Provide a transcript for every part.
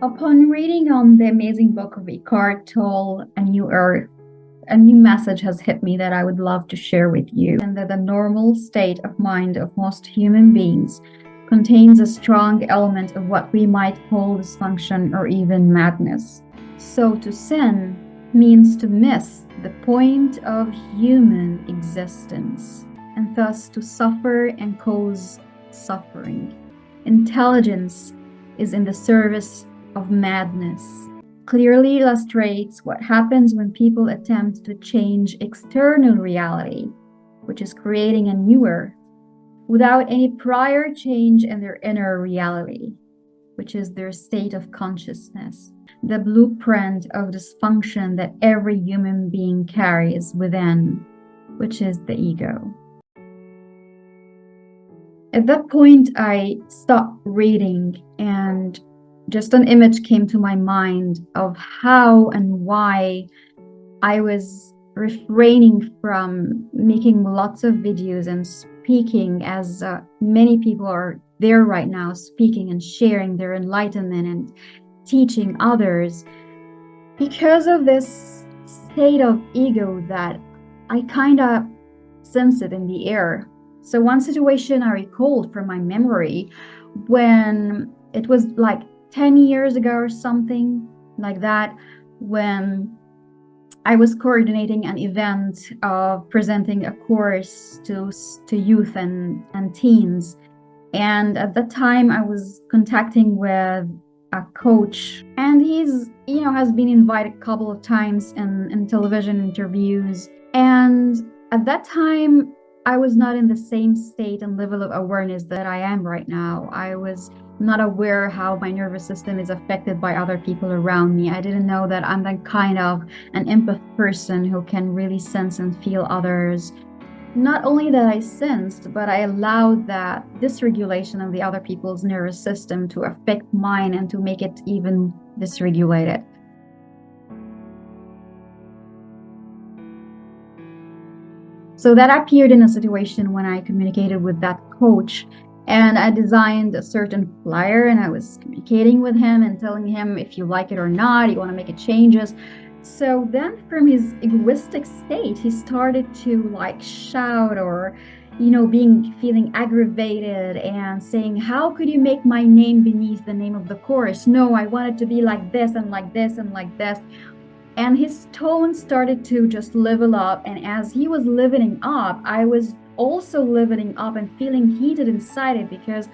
Upon reading on the amazing book of Eckhart Tolle, A New Earth, a new message has hit me that I would love to share with you, and that the normal state of mind of most human beings contains a strong element of what we might call dysfunction or even madness. So to sin means to miss the point of human existence, and thus to suffer and cause suffering. Intelligence is in the service of madness. Clearly illustrates what happens when people attempt to change external reality, which is creating a new earth, without any prior change in their inner reality, which is their state of consciousness, the blueprint of dysfunction that every human being carries within, which is the ego. At that point, I stopped reading, and just an image came to my mind of how and why I was refraining from making lots of videos and speaking, as many people are there right now, speaking and sharing their enlightenment and teaching others, because of this state of ego that I kind of sense it in the air. So one situation I recalled from my memory, when it was like 10 years ago or something like that, when I was coordinating an event of presenting a course to youth and teens. And at that time I was contacting with a coach, and he's, has been invited a couple of times in television interviews. And at that time, I was not in the same state and level of awareness that I am right now. I was not aware how my nervous system is affected by other people around me. I didn't know that I'm that kind of an empath person who can really sense and feel others. Not only that I sensed, but I allowed that dysregulation of the other people's nervous system to affect mine and to make it even dysregulated. So that appeared in a situation when I communicated with that coach, and I designed a certain flyer, and I was communicating with him and telling him, if you like it or not, you want to make it changes. So then from his egoistic state, he started to like shout, or feeling aggravated and saying, how could you make my name beneath the name of the course? No, I want it to be like this and like this and like this. And his tone started to just level up, and as he was leveling up, I was also leveling up and feeling heated inside it, because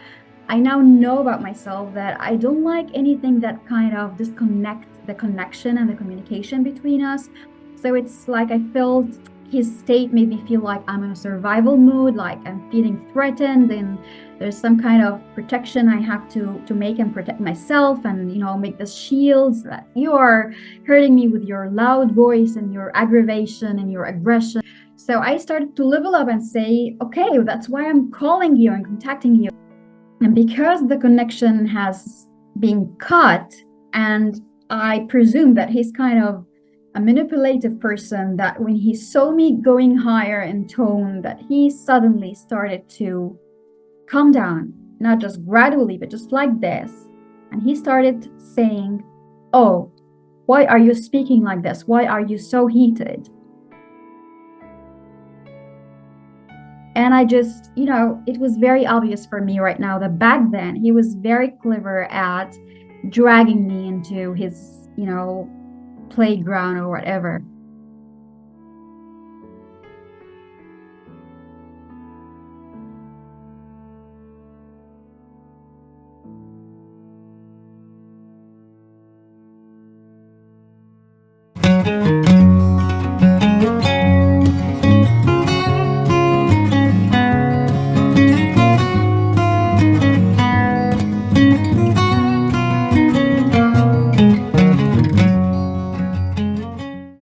I now know about myself that I don't like anything that kind of disconnects the connection and the communication between us. So it's like I felt his state made me feel like I'm in a survival mode, like I'm feeling threatened, and there's some kind of protection I have to make and protect myself, and make this shields that you are hurting me with your loud voice and your aggravation and your aggression. So I started to level up and say, okay, that's why I'm calling you and contacting you. And because the connection has been cut, and I presume that he's kind of a manipulative person, that when he saw me going higher in tone, that he suddenly started to calm down, not just gradually, but just like this. And he started saying, oh, why are you speaking like this? Why are you so heated? And I just, it was very obvious for me right now that back then he was very clever at dragging me into his, playground or whatever.